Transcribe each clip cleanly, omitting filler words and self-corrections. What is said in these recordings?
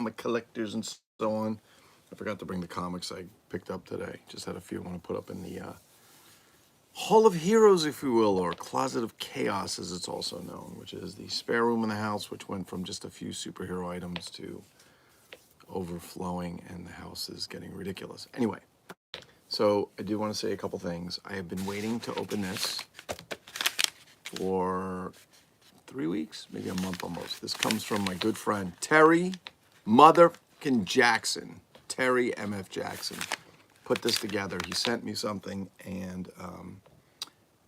comic collectors and so on. I forgot to bring the comics I picked up today. Just had a few I want to put up in the Hall of Heroes, if you will, or Closet of Chaos, as it's also known, which is the spare room in the house, which went from just a few superhero items to overflowing, and the house is getting ridiculous. Anyway, so I do want to say a couple things. I have been waiting to open this for 3 weeks, maybe a month almost. This comes from my good friend, Terry Motherfucking Jackson. Terry MF Jackson put this together. He sent me something, and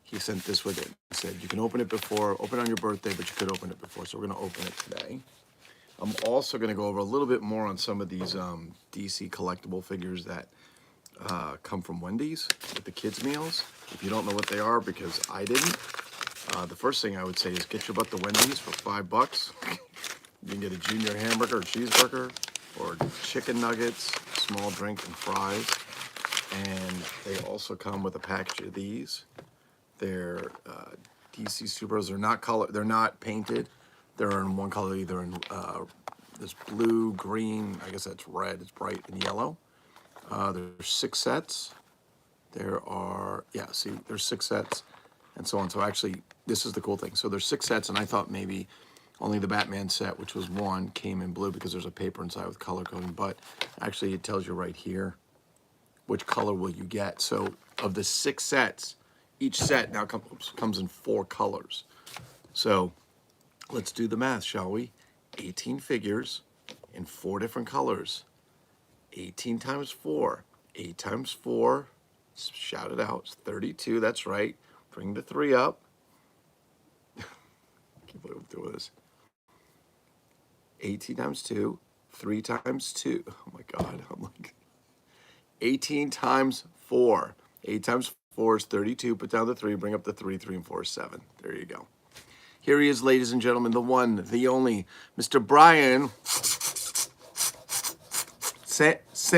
he sent this with it. He said, you can open it on your birthday, but you could open it before. So we're going to open it today. I'm also going to go over a little bit more on some of these DC collectible figures that come from Wendy's with the kids' meals. If you don't know what they are, because I didn't, the first thing I would say is get your butt to Wendy's for $5. You can get a junior hamburger or cheeseburger or chicken nuggets, small drink, and fries. And they also come with a package of these. They're DC Superheroes. They're not color. They're not painted. They're in one color, either in this blue, green. I guess that's red. It's bright, and yellow. There's 6 sets. There's 6 sets, and so on. So actually, this is the cool thing. So there's 6 sets, and I thought maybe only the Batman set, which was 1, came in blue because there's a paper inside with color coding. But actually, it tells you right here which color will you get. So of the 6 sets, each set now comes in 4 colors. So let's do the math, shall we? 18 figures in 4 different colors. 18 times 4. 8 times 4. Shout it out. It's 32. That's right. Bring the 3 up. I can't believe I'm doing this. 18 times 2. 3 times 2. Oh my God. I'm like 18 times 4. 8 times 4 is 32. Put down the 3. Bring up the 3. 3 and 4 is 7. There you go. Here he is, ladies and gentlemen, the one, the only, Mr. Brian Sanchez,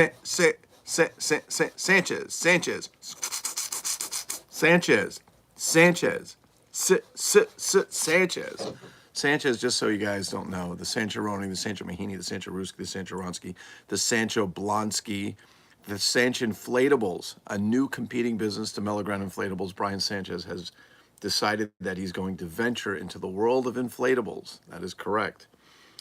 just so you guys don't know, the Sanchez-Roni, the Sancho-Mahini, the Sancho-Ruski, the Sancho-Ronsky, the Sancho-Blonsky, the Sancho Inflatables, a new competing business to Melogrand Inflatables. Brian Sanchez has decided that he's going to venture into the world of inflatables. That is correct.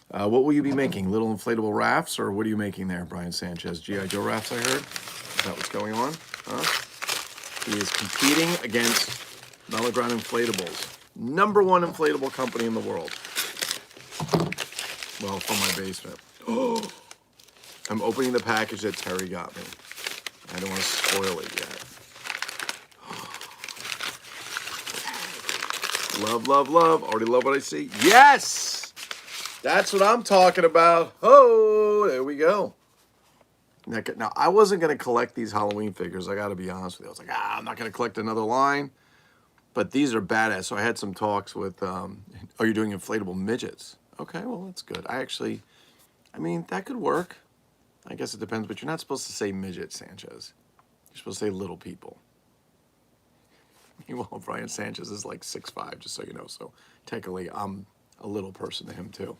What will you be making? Little inflatable rafts, or what are you making there, Brian Sanchez? G.I. Joe rafts, I heard? Is that what's going on? Huh? He is competing against Melogrand Inflatables, #1 inflatable company in the world. Well, from my basement. I'm opening the package that Terry got me. I don't want to spoil it yet. Love, love, love. Already love what I see. Yes! That's what I'm talking about. Oh, there we go. Now, I wasn't going to collect these Halloween figures. I got to be honest with you. I was like, I'm not going to collect another line. But these are badass. So I had some talks with, you're doing inflatable midgets. Okay, well, that's good. I mean, that could work. I guess it depends, but you're not supposed to say midget, Sanchez. You're supposed to say little people. Well, Brian Sanchez is like 6'5", just so you know. So technically, I'm a little person to him too.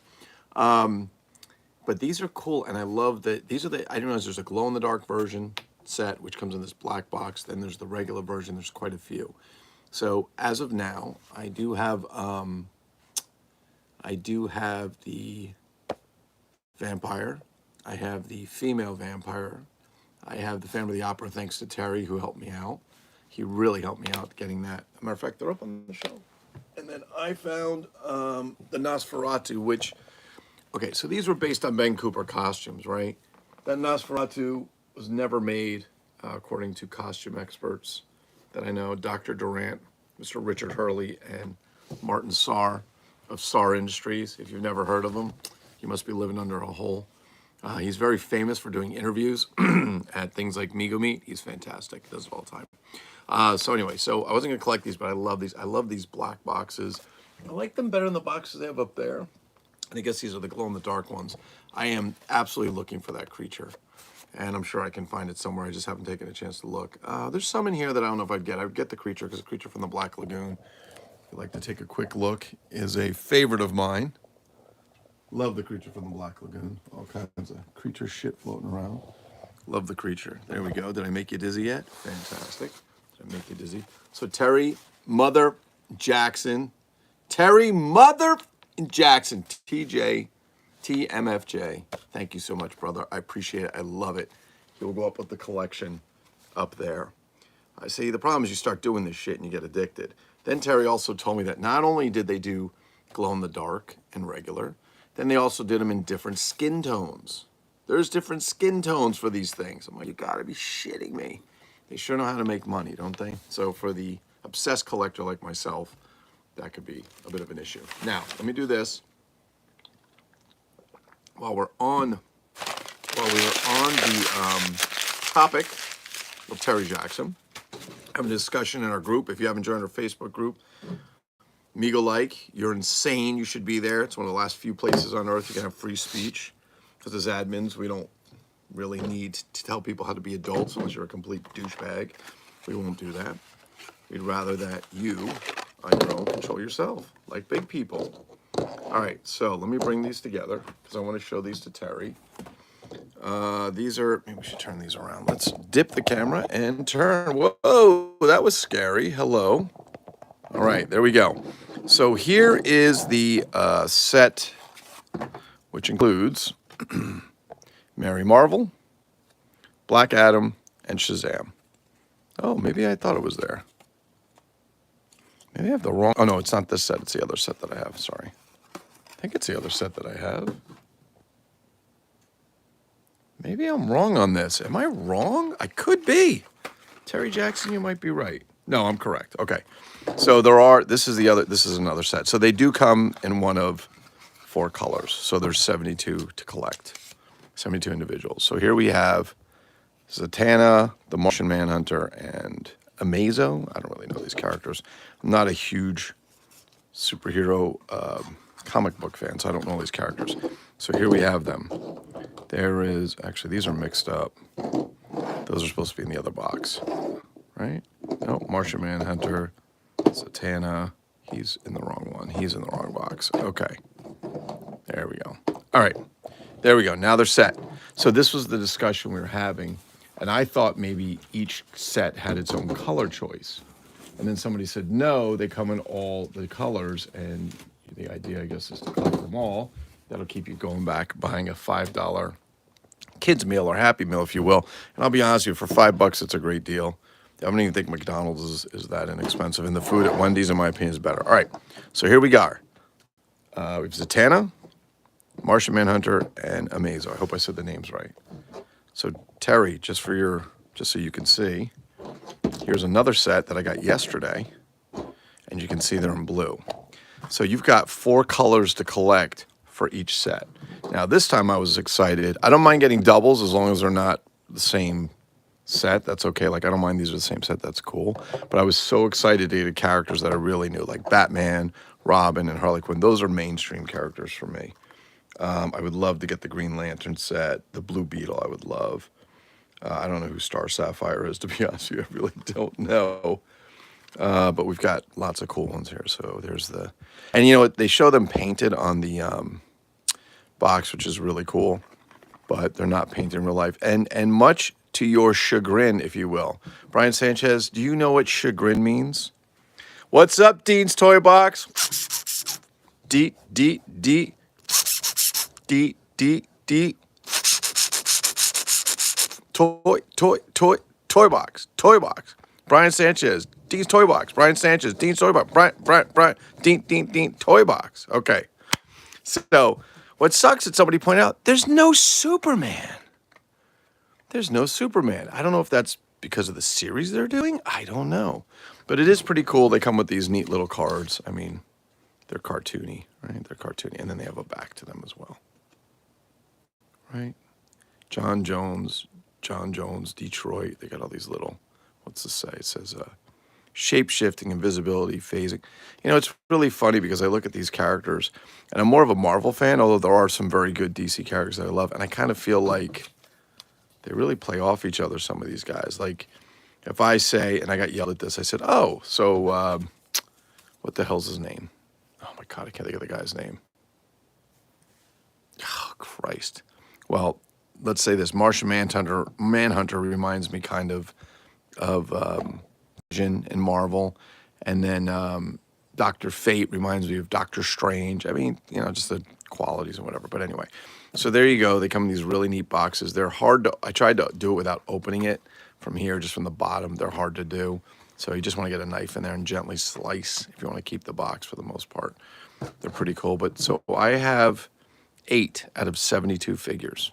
But these are cool, and I love that these are I didn't realize there's a glow-in-the-dark version set, which comes in this black box. Then there's the regular version. There's quite a few. So as of now, I do have the vampire. I have the female vampire. I have the Phantom of the Opera, thanks to Terry, who helped me out. He really helped me out getting that. As a matter of fact, they're up on the shelf. And then I found the Nosferatu, which, okay, so these were based on Ben Cooper costumes, right? That Nosferatu was never made, according to costume experts that I know, Dr. Durant, Mr. Richard Hurley, and Martin Sarr of Sarr Industries. If you've never heard of him, you must be living under a hole. He's very famous for doing interviews at things like Mego Meet. He's fantastic. He does it all the time. So anyway, so I wasn't going to collect these, but I love these. I love these black boxes. I like them better than the boxes they have up there. And I guess these are the glow-in-the-dark ones. I am absolutely looking for that creature. And I'm sure I can find it somewhere. I just haven't taken a chance to look. There's some in here that I don't know if I'd get. I would get the creature, because the creature from the Black Lagoon, if you'd like to take a quick look, is a favorite of mine. Love the creature from the Black Lagoon. All kinds of creature shit floating around. Love the creature. There we go. Did I make you dizzy yet? Fantastic. Did I make you dizzy? So Terry Mother Jackson. Terry Mother Jackson. TJ. TMFJ. Thank you so much, brother. I appreciate it. I love it. He'll go up with the collection up there. I see the problem is you start doing this shit and you get addicted. Then Terry also told me that not only did they do glow in the dark and regular, then they also did them in different skin tones. There's different skin tones for these things. I'm like, you gotta be shitting me. They sure know how to make money, don't they? So for the obsessed collector like myself, that could be a bit of an issue. Now, let me do this. While we were on the topic of Terry Jackson, having a discussion in our group. If you haven't joined our Facebook group, MegoLike, you're insane. You should be there. It's one of the last few places on earth you can have free speech. Because as admins, we don't really need to tell people how to be adults unless you're a complete douchebag. We won't do that. We'd rather that you, on your own, control yourself, like big people. All right, so let me bring these together because I want to show these to Terry. These are, maybe we should turn these around. Let's dip the camera and turn. Whoa, that was scary. Hello. All right, there we go. So here is the set, which includes Mary Marvel, Black Adam, and Shazam. Oh, maybe I thought it was there. Maybe I have the wrong, oh no, it's not this set. It's the other set that I have, sorry. I think it's the other set that I have. Maybe I'm wrong on this. Am I wrong? I could be. Terry Jackson, you might be right. No, I'm correct. Okay. So this is another set. So they do come in one of 4 colors. So there's 72 to collect. 72 individuals. So here we have Zatanna, the Martian Manhunter, and Amazo. I don't really know these characters. I'm not a huge superhero comic book fan, so I don't know these characters. So here we have them. There is, actually, these are mixed up. Those are supposed to be in the other box, right? No, Martian Manhunter, Zatanna. He's in the wrong one. He's in the wrong box. Okay. There we go. All right. There we go. Now they're set. So this was the discussion we were having, and I thought maybe each set had its own color choice. And then somebody said, no, they come in all the colors, and the idea, I guess, is to collect them all. That'll keep you going back, buying a $5 kids meal or Happy Meal, if you will. And I'll be honest with you, for $5, it's a great deal. I don't even think McDonald's is that inexpensive. And the food at Wendy's, in my opinion, is better. All right, so here we go. We have Zatanna, Martian Manhunter, and Amazo. I hope I said the names right. So Terry, just so you can see, here's another set that I got yesterday, and you can see they're in blue. So you've got 4 colors to collect for each set. Now this time I was excited. I don't mind getting doubles as long as they're not the same set. That's okay. Like I don't mind these are the same set. That's cool. But I was so excited to get characters that I really knew, like Batman, Robin, and Harley Quinn. Those are mainstream characters for me. I would love to get the Green Lantern set, the Blue Beetle I would love. I don't know who Star Sapphire is, to be honest with you. I really don't know. But we've got lots of cool ones here. So there's the, and you know what? They show them painted on the box, which is really cool, but they're not painted in real life. And much to your chagrin, if you will. Brian Sanchez, do you know what chagrin means? What's up, Dean's Toy Box? D. Toy box. Brian Sanchez, Dean's Toy Box. Brian Sanchez, Dean's Toy Box. Brian, Dean, Toy Box. Okay. So, what sucks is somebody pointed out, there's no Superman. There's no Superman. I don't know if that's because of the series they're doing. I don't know. But it is pretty cool. They come with these neat little cards. I mean, they're cartoony, right? They're cartoony. And then they have a back to them as well. Right? John Jones, Detroit. They got all these little, what's this say? It says shape-shifting, invisibility, phasing. You know, it's really funny because I look at these characters, and I'm more of a Marvel fan, although there are some very good DC characters that I love, and I kind of feel like they really play off each other, some of these guys. Like, if I say, and I got yelled at this, I said, oh, so what the hell's his name? Oh, my God, I can't think of the guy's name. Christ. Well, let's say this. Martian Manhunter reminds me kind of Vision in Marvel. And then Dr. Fate reminds me of Doctor Strange. I mean, you know, just the qualities and whatever. But anyway, so there you go. They come in these really neat boxes. They're hard to, I tried to do it without opening it from here, just from the bottom. They're hard to do. So you just want to get a knife in there and gently slice if you want to keep the box for the most part. They're pretty cool. But so I have 8 out of 72 figures.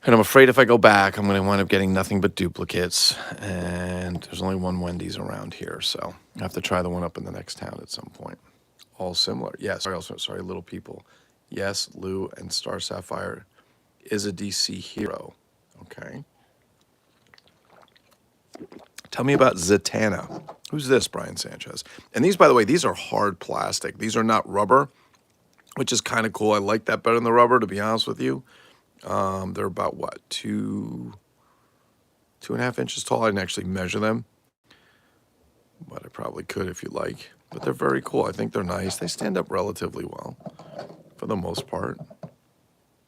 And I'm afraid if I go back, I'm going to wind up getting nothing but duplicates. And there's only one Wendy's around here. So I have to try the one up in the next town at some point. All similar. Yes, sorry, Little People. Yes, Lou and Star Sapphire is a DC hero. Okay. Tell me about Zatanna. Who's this, Brian Sanchez? And these, by the way, these are hard plastic. These are not rubber, which is kind of cool. I like that better than the rubber, to be honest with you. They're about, what, 2.5 inches tall. I didn't actually measure them, but I probably could if you like. But they're very cool. I think they're nice. They stand up relatively well for the most part.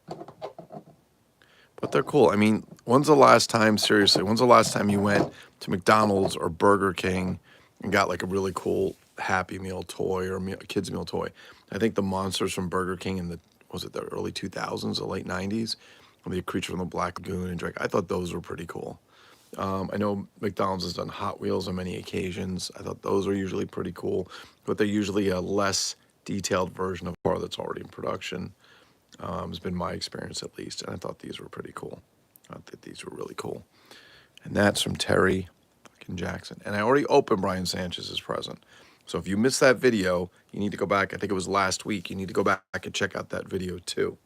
But they're cool. I mean, when's the last time you went to McDonald's or Burger King and got like a really cool Happy Meal toy or a kid's meal toy? I think the monsters from Burger King in the early 2000s, the late 90s, the Creature from the Black Lagoon and Drake. I thought those were pretty cool. I know McDonald's has done Hot Wheels on many occasions. I thought those are usually pretty cool, but they're usually a less detailed version of a car that's already in production. Has been my experience at least, and I thought these were pretty cool. I thought these were really cool. And that's from Terry fucking Jackson. And I already opened Brian Sanchez's present. So if you missed that video, you need to go back. I think it was last week. You need to go back and check out that video too,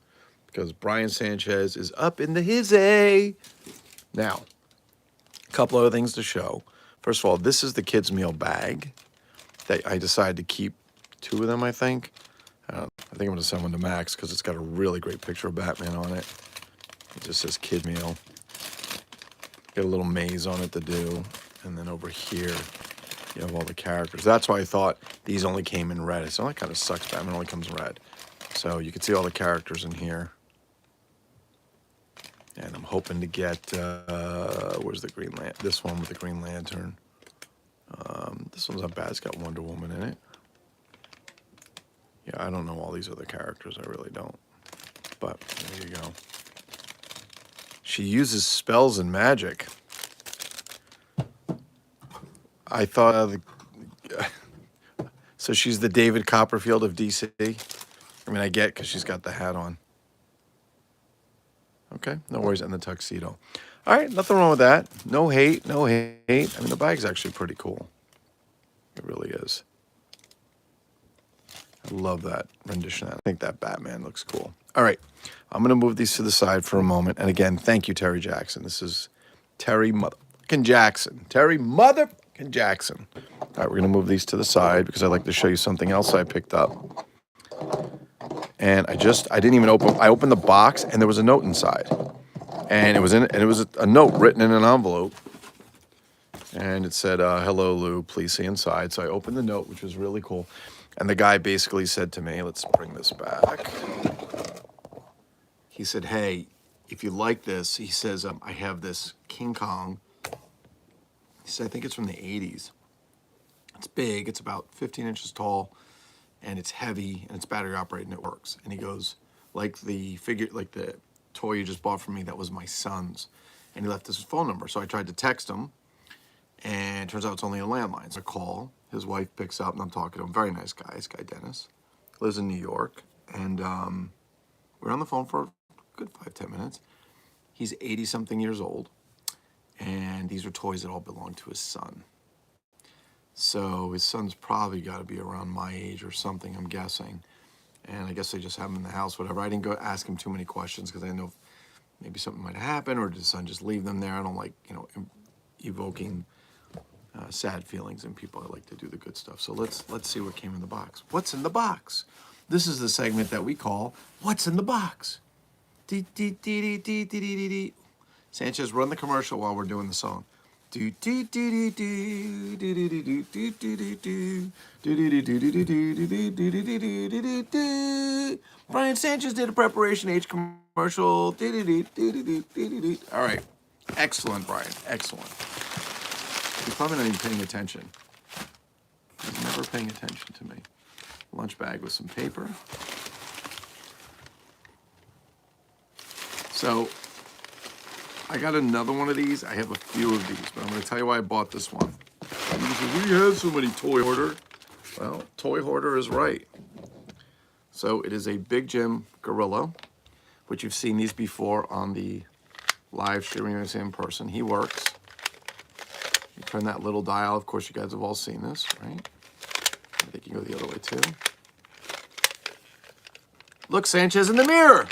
because Brian Sanchez is up in the hizzy. Now, a couple other things to show. First of all, this is the kids' meal bag that I decided to keep 2 of them, I think. I think I'm going to send one to Max because it's got a really great picture of Batman on it. It just says kid meal. Got a little maze on it to do. And then over here, you have all the characters. That's why I thought these only came in red. So that kind of sucks. Batman only comes in red. So you can see all the characters in here. And I'm hoping to get, where's the Green Lantern? This one with the Green Lantern. This one's not bad. It's got Wonder Woman in it. Yeah, I don't know all these other characters. I really don't. But there you go. She uses spells and magic. I thought, so she's the David Copperfield of DC. I mean, I get because she's got the hat on. Okay, no worries, and the tuxedo. All right, nothing wrong with that. No hate, no hate. I mean, the bag's actually pretty cool. It really is. I love that rendition. I think that Batman looks cool. All right, I'm going to move these to the side for a moment. And again, thank you, Terry Jackson. This is Terry motherfucking Jackson. Terry motherfucking Jackson. All right, we're going to move these to the side because I'd like to show you something else I picked up. And I didn't even I opened the box and there was a note inside. And it was a note written in an envelope. And it said, hello, Lou, please see inside. So I opened the note, which was really cool. And the guy basically said to me, let's bring this back. He said, hey, if you like this, he says, I have this King Kong. He said, I think it's from the 80s. It's big. It's about 15 inches tall. And it's heavy, and it's battery operated, and it works. And he goes, like the toy you just bought for me, that was my son's. And he left his phone number. So I tried to text him, and it turns out it's only a landline. So I call, his wife picks up, and I'm talking to him. Very nice guy, this guy Dennis. Lives in New York. And we're on the phone for a good 5-10 minutes. He's 80-something years old. And these are toys that all belong to his son. So his son's probably got to be around my age or something, I'm guessing. And I guess they just have him in the house, whatever. I didn't go ask him too many questions because I know maybe something might happen, or did his son just leave them there? I don't like, evoking sad feelings in people. I like to do the good stuff. So let's see what came in the box. What's in the box? This is the segment that we call What's in the Box? Sanchez, run the commercial while we're doing the song. Do do do do do do do do do do do do do do do do do do do. Brian Sanchez did a Preparation H commercial. All right, excellent, Brian, excellent. He's probably not even paying attention. He's never paying attention to me. Lunch bag with some paper. So I got another one of these. I have a few of these, but I'm going to tell you why I bought this one. You say, we have so many Toy Hoarder. Well, Toy Hoarder is right. So it is a Big Jim Gorilla, which you've seen these before on the live streaming. You're going to see in person. He works. You turn that little dial. Of course, you guys have all seen this, right? I think you can go the other way too. Look, Sanchez in the mirror.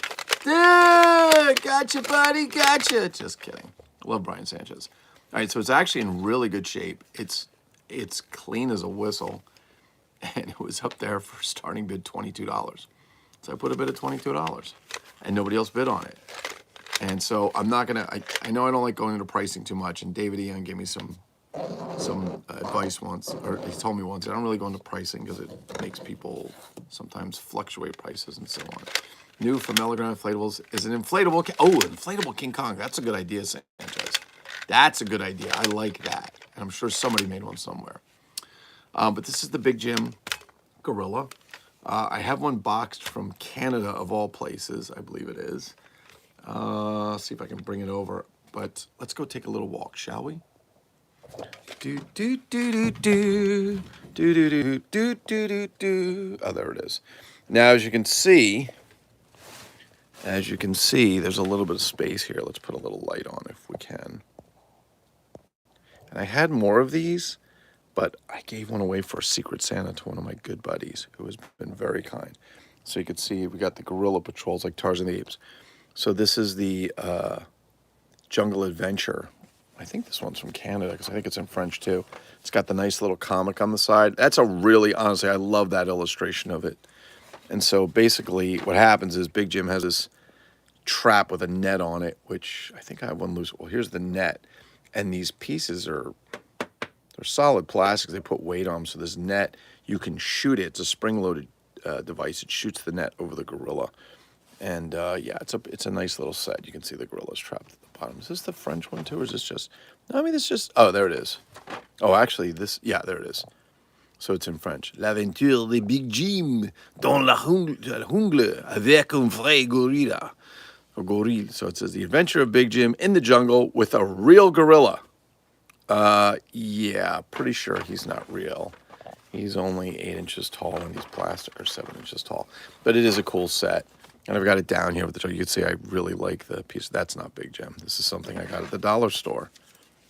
Yeah, gotcha, buddy, gotcha. Just kidding. I love Brian Sanchez. All right, so it's actually in really good shape. It's clean as a whistle, and it was up there for starting bid $22. So I put a bid of $22, and nobody else bid on it. And so I'm not gonna. I know I don't like going into pricing too much, and David Ian gave me some advice once, or he told me once. I don't really go into pricing because it makes people sometimes fluctuate prices and so on. New from Milligram Inflatables is an inflatable. Inflatable King Kong. That's a good idea, Sanchez. That's a good idea. I like that. And I'm sure somebody made one somewhere. But this is the Big Jim Gorilla. I have one boxed from Canada, of all places, I believe it is. See if I can bring it over. But let's go take a little walk, shall we? Do do do do do do do do do do do. Oh, there it is. Now, as you can see, there's a little bit of space here. Let's put a little light on if we can. And I had more of these, but I gave one away for a Secret Santa to one of my good buddies who has been very kind. So you can see we got the Gorilla Patrols like Tarzan the Apes. So this is the Jungle Adventure. I think this one's from Canada because I think it's in French too. It's got the nice little comic on the side. That's a really, honestly, I love that illustration of it. And so basically what happens is Big Jim has this trap with a net on it, which I think I have one loose. Well, here's the net. And these pieces they're solid plastics. They put weight on them. So this net, you can shoot it. It's a spring-loaded device. It shoots the net over the gorilla. And yeah, it's a nice little set. You can see the gorilla's trapped at the bottom. Is this the French one too, or is this just? No, I mean, it's just. Oh, there it is. Oh, actually, this. Yeah, there it is. So it's in French. L'aventure de Big Jim dans la jungle avec un vrai gorilla. Or gorille. So it says the adventure of Big Jim in the jungle with a real gorilla. Yeah, pretty sure he's not real. He's only 8 inches tall and he's plastic, or 7 inches tall. But it is a cool set. And I've got it down here with the, you can see I really like the piece. That's not Big Jim. This is something I got at the dollar store,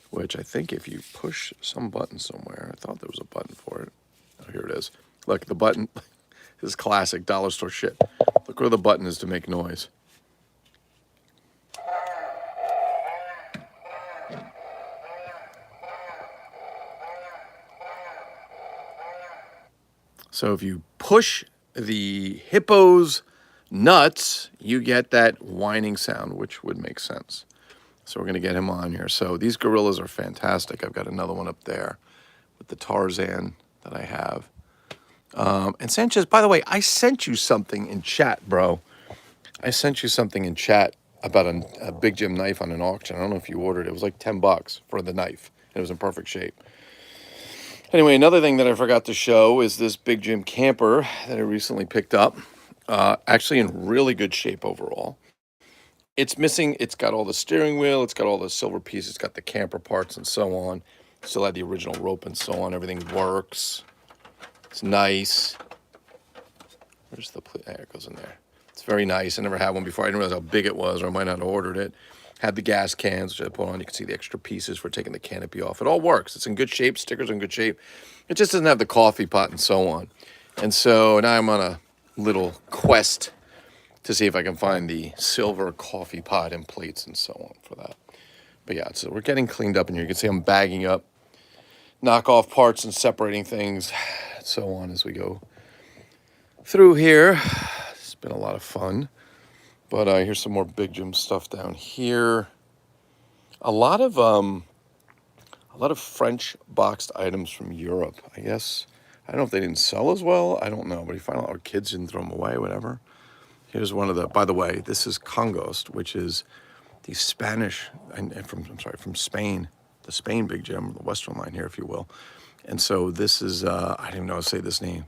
which I think if you push some button somewhere, I thought there was a button for it. Oh, here it is. Look, the button, this is classic dollar store shit. Look where the button is to make noise. So if you push the hippo's nuts, you get that whining sound, which would make sense. So we're going to get him on here. So these gorillas are fantastic. I've got another one up there with the Tarzan that I have. And Sanchez, by the way, I sent you something in chat, bro. I sent you something in chat about a Big Jim knife on an auction. I don't know if you ordered it. It was like $10 for the knife. It was in perfect shape. Anyway, another thing that I forgot to show is this Big Jim camper that I recently picked up. Actually in really good shape overall. It's missing, it's got all the steering wheel, it's got all the silver pieces, it's got the camper parts and so on. Still had the original rope and so on. Everything works. It's nice. Where's the, there it goes in there. It's very nice. I never had one before. I didn't realize how big it was, or I might not have ordered it. Had the gas cans, which I put on. You can see the extra pieces for taking the canopy off. It all works. It's in good shape. Stickers are in good shape. It just doesn't have the coffee pot and so on. And so now I'm on a little quest to see if I can find the silver coffee pot and plates and so on for that. But yeah, so we're getting cleaned up in here. You can see I'm bagging up knockoff parts and separating things and so on as we go through here. It's been a lot of fun. But here's some more Big Jim stuff down here. A lot of A lot of French boxed items from Europe. I guess, I don't know if they didn't sell as well. I don't know, but you find out our kids didn't throw them away, whatever. Here's one of the, by the way, this is Congost, which is the Spanish, and from Spain, the Spain Big Jim, the Western line here, if you will. And so this is, I don't even know how to say this name.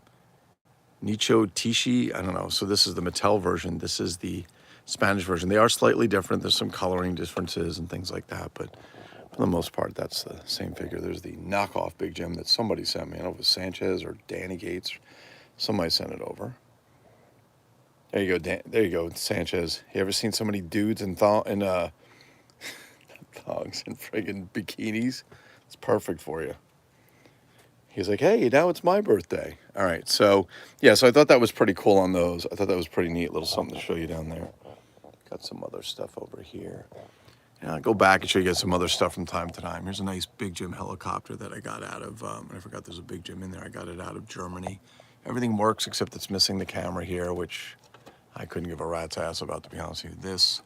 Nicho Tishi, I don't know. So this is the Mattel version. This is the Spanish version. They are slightly different. There's some coloring differences and things like that, but for the most part, that's the same figure. There's the knockoff Big Jim that somebody sent me. I don't know if it was Sanchez or Danny Gates. Somebody sent it over. There you go, there you go, Sanchez. You ever seen so many dudes in thongs and friggin' bikinis? It's perfect for you. He's like, hey, now it's my birthday. All right, so, yeah, so I thought that was pretty cool on those. I thought that was pretty neat, little something to show you down there. Got some other stuff over here. Yeah, I'll go back and show you guys some other stuff from time to time. Here's a nice Big Jim helicopter that I got out of, I forgot there's a Big Jim in there. I got it out of Germany. Everything works except it's missing the camera here, which I couldn't give a rat's ass about, to be honest with you. This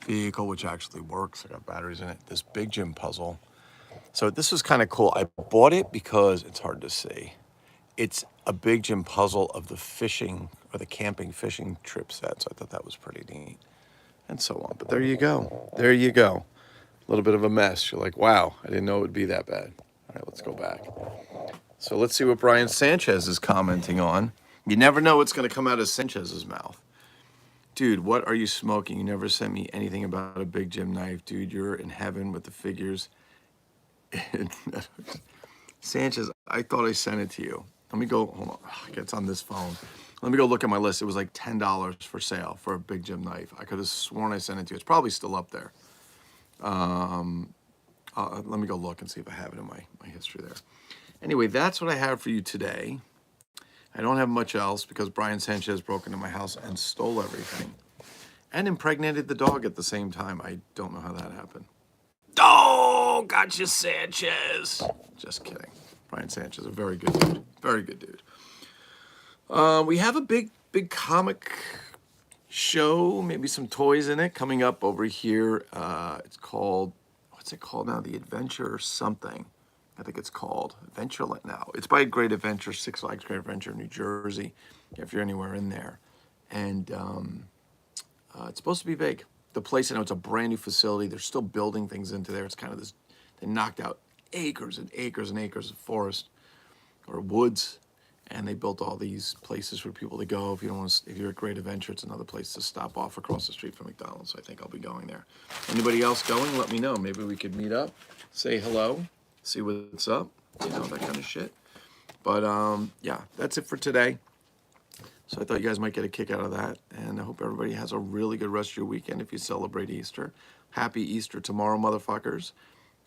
vehicle, which actually works, I got batteries in it. This Big Jim puzzle. So this was kind of cool. I bought it because it's hard to see. It's a Big Jim puzzle of the fishing or the camping fishing trip set. So I thought that was pretty neat and so on. But there you go. There you go. A little bit of a mess. You're like, wow, I didn't know it would be that bad. All right, let's go back. So let's see what Brian Sanchez is commenting on. You never know what's going to come out of Sanchez's mouth. Dude, what are you smoking? You never sent me anything about a Big Jim knife. Dude, you're in heaven with the figures. Sanchez, I thought I sent it to you. Let me go, hold on. It's on this phone. Let me go look at my list. It was like $10 for sale for a Big Jim knife. I could have sworn I sent it to you. It's probably still up there. Let me go look and see if I have it in my history there. Anyway, that's what I have for you today. I don't have much else because Brian Sanchez broke into my house and stole everything and impregnated the dog at the same time. I don't know how that happened. Oh, gotcha, Sanchez. Just kidding. Brian Sanchez, a very good dude. Very good dude. We have a big comic show, maybe some toys in it coming up over here. It's called, what's it called now? The Adventure something. I think it's called Adventureland now. It's by Great Adventure, Six Flags Great Adventure, New Jersey, if you're anywhere in there. And it's supposed to be big. The place, I know it's a brand new facility. They're still building things into there. It's kind of this, they knocked out acres and acres and acres of forest or woods. And they built all these places for people to go. If you don't want to, if you're at Great Adventure, it's another place to stop off across the street from McDonald's. So I think I'll be going there. Anybody else going? Let me know. Maybe we could meet up, say hello, see what's up, you know, that kind of shit. But yeah, that's it for today. So I thought you guys might get a kick out of that. And I hope everybody has a really good rest of your weekend if you celebrate Easter. Happy Easter tomorrow, motherfuckers.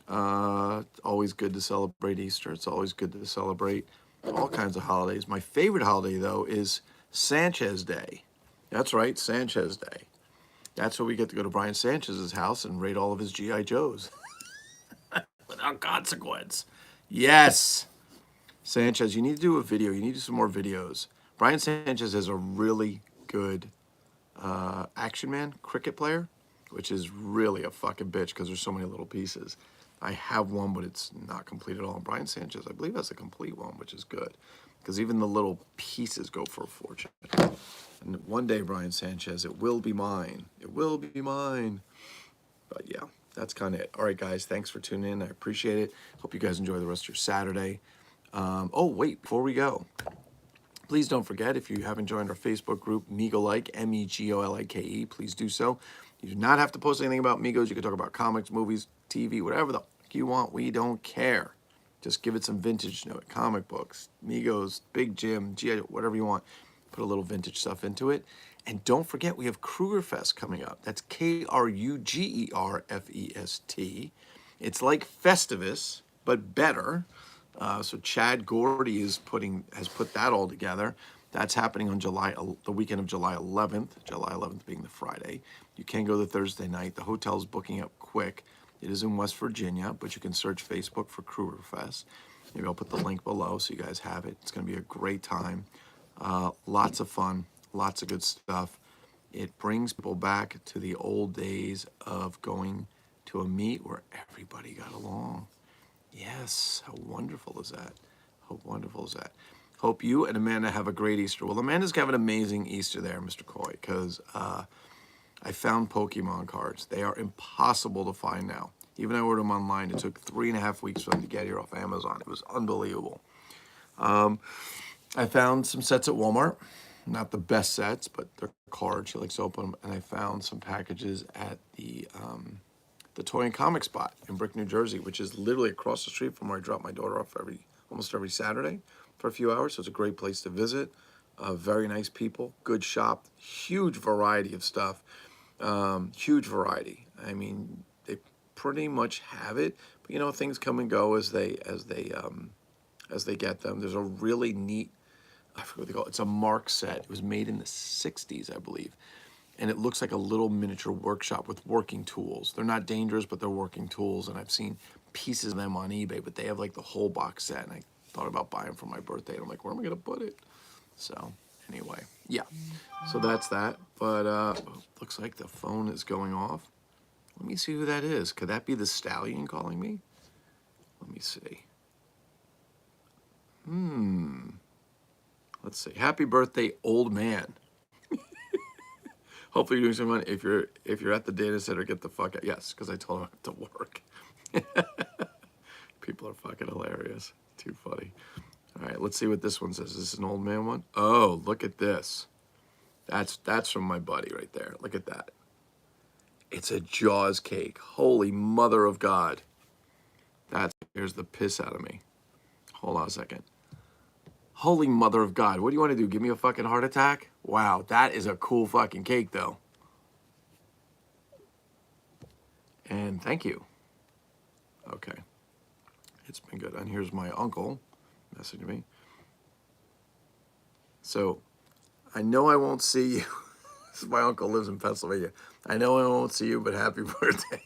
It's always good to celebrate Easter. It's always good to celebrate all kinds of holidays. My favorite holiday, though, is Sanchez Day. That's right, Sanchez Day. That's where we get to go to Brian Sanchez's house and raid all of his G.I. Joes. Without consequence. Yes. Sanchez, you need to do a video. You need to do some more videos. Brian Sanchez is a really good action man, cricket player, which is really a fucking bitch because there's so many little pieces. I have one, but it's not complete at all. And Brian Sanchez, I believe, has a complete one, which is good because even the little pieces go for a fortune. And one day, Brian Sanchez, it will be mine. It will be mine. But yeah, that's kind of it. All right, guys, thanks for tuning in. I appreciate it. Hope you guys enjoy the rest of your Saturday. Oh, wait, before we go, please don't forget, if you haven't joined our Facebook group, MegoLike, MEGOLIKE, please do so. You do not have to post anything about Migos. You can talk about comics, movies, TV, whatever the fuck you want. We don't care. Just give it some vintage to it. Comic books, Migos, Big Jim, G.I., whatever you want. Put a little vintage stuff into it. And don't forget, we have Krugerfest coming up. That's KRUGERFEST. It's like Festivus, but better. So Chad Gordy has put that all together. That's happening on the weekend of July 11th, July 11th being the Friday. You can go the Thursday night. The hotel's booking up quick. It is in West Virginia, but you can search Facebook for Krugerfest. Maybe I'll put the link below so you guys have it. It's going to be a great time. Lots of fun, lots of good stuff. It brings people back to the old days of going to a meet where everybody got along. Yes, how wonderful is that? How wonderful is that? Hope you and Amanda have a great Easter. Well, Amanda's got an amazing Easter there, Mr. Coy, because I found Pokemon cards. They are impossible to find now. Even I ordered them online. It took 3.5 weeks for them to get here off Amazon. It was unbelievable. I found some sets at Walmart. Not the best sets, but they're cards. She likes to open them. And I found some packages at the toy and comic spot in Brick, New Jersey, which is literally across the street from where I drop my daughter off almost every Saturday for a few hours. So it's a great place to visit. Very nice people, good shop, huge variety of stuff, huge variety. I mean, they pretty much have it, but you know, things come and go as they get them. There's a really neat, I forget what they call it. It's a Mark set. It was made in the '60s, I believe. And it looks like a little miniature workshop with working tools. They're not dangerous, but they're working tools. And I've seen pieces of them on eBay, but they have like the whole box set. And I thought about buying for my birthday. And I'm like, where am I going to put it? So anyway, yeah. So that's that. But looks like the phone is going off. Let me see who that is. Could that be the stallion calling me? Let me see. Let's see. Happy birthday, old man. Hopefully you're doing some money. If you're at the data center, get the fuck out. Yes, because I told him I have to work. People are fucking hilarious. Too funny. All right, let's see what this one says. Is this an old man one? Oh, look at this. That's from my buddy right there. Look at that. It's a Jaws cake. Holy mother of God. That scares the piss out of me. Hold on a second. Holy mother of God. What do you want to do? Give me a fucking heart attack? Wow, that is a cool fucking cake, though. And thank you. Okay. It's been good. And here's my uncle messaging me. So, I know I won't see you. My uncle lives in Pennsylvania. I know I won't see you, but happy birthday.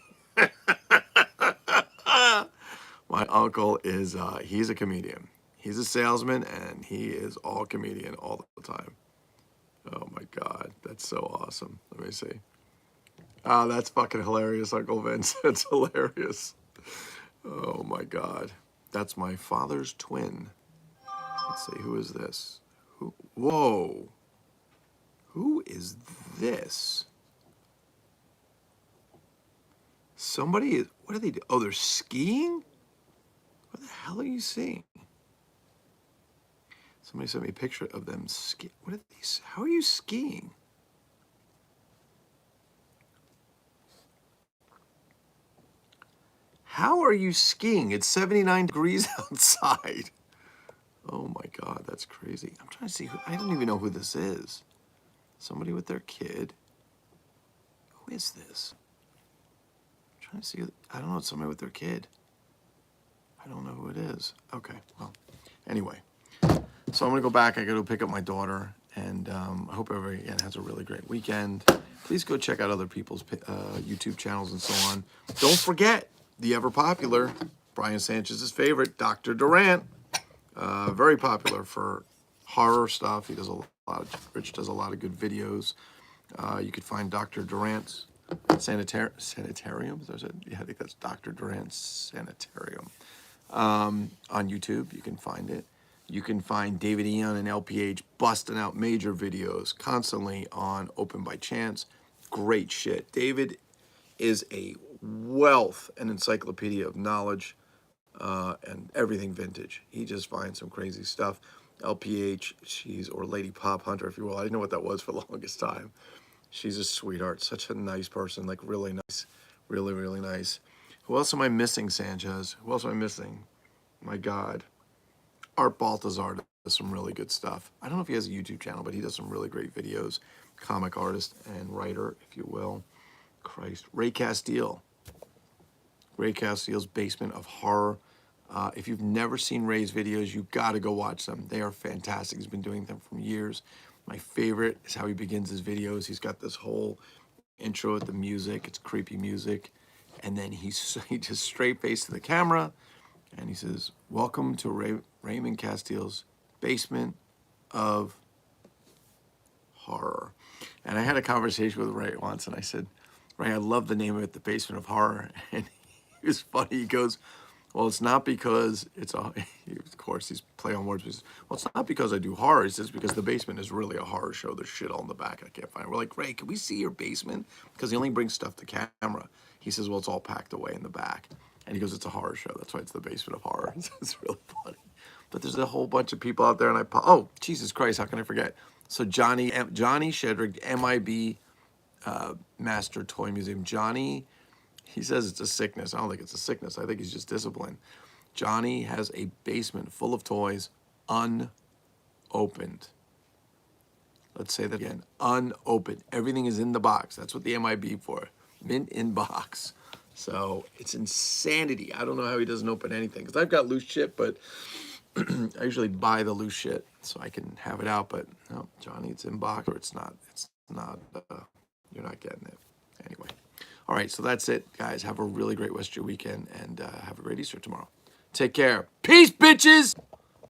My uncle is, he's a comedian. He's a salesman, and he is all comedian all the time. Oh, my God. That's so awesome. Let me see. Oh, that's fucking hilarious, Uncle Vince. That's hilarious. Oh, my God. That's my father's twin. Let's see. Who is this? Whoa. Who is this? Somebody is, what are they doing? Oh, they're skiing? What the hell are you seeing? Somebody sent me a picture of them ski. What are these? How are you skiing? How are you skiing? It's 79 degrees outside. Oh my God, that's crazy. I'm trying to see who, I don't even know who this is. Somebody with their kid. Who is this? I'm trying to see, I don't know, it's somebody with their kid. I don't know who it is. Okay, well, anyway. So I'm gonna go back, I gotta pick up my daughter, and I hope everybody, again, has a really great weekend. Please go check out other people's YouTube channels and so on. Don't forget the ever popular, Brian Sanchez's favorite, Dr. Durant. Very popular for horror stuff. He does a lot Rich does a lot of good videos. You could find Dr. Durant's Sanitarium. Yeah, I think that's Dr. Durant's Sanitarium. On YouTube, you can find it. You can find David Eon and LPH busting out major videos constantly on Open by Chance. Great shit. David is a wealth and encyclopedia of knowledge and everything vintage. He just finds some crazy stuff. LPH, or Lady Pop Hunter, if you will. I didn't know what that was for the longest time. She's a sweetheart, such a nice person, like really nice, really, really nice. Who else am I missing, Sanchez? Who else am I missing? My God. Art Baltazar does some really good stuff. I don't know if he has a YouTube channel, but he does some really great videos. Comic artist and writer, if you will. Christ. Ray Castile. Ray Castile's Basement of Horror. If you've never seen Ray's videos, you've got to go watch them. They are fantastic. He's been doing them for years. My favorite is how he begins his videos. He's got this whole intro with the music. It's creepy music. And then he just straight face to the camera. And he says, welcome to Raymond Castile's Basement of Horror. And I had a conversation with Ray once, and I said, Ray, I love the name of it, The Basement of Horror. And he was funny. He goes, Well, it's not because it's a, of course, he's play on words. Well, it's not because I do horror. It's just because the basement is really a horror show. There's shit all in the back I can't find. We're like, Ray, can we see your basement? Because he only brings stuff to camera. He says, well, it's all packed away in the back. And he goes, it's a horror show. That's why it's the basement of horror. It's really funny. But there's a whole bunch of people out there, and oh, Jesus Christ, how can I forget? So Johnny Shedrick, MIB Master Toy Museum. Johnny, he says it's a sickness. I don't think it's a sickness. I think he's just disciplined. Johnny has a basement full of toys unopened. Let's say that again. Unopened. Everything is in the box. That's what the MIB for. Mint in box. So it's insanity. I don't know how he doesn't open anything. Because I've got loose shit, but I usually buy the loose shit so I can have it out. But no, Johnny, it's in box or it's not. It's not. You're not getting it. Anyway. All right, so that's it, guys. Have a really great rest of your weekend, and have a great Easter tomorrow. Take care. Peace, bitches!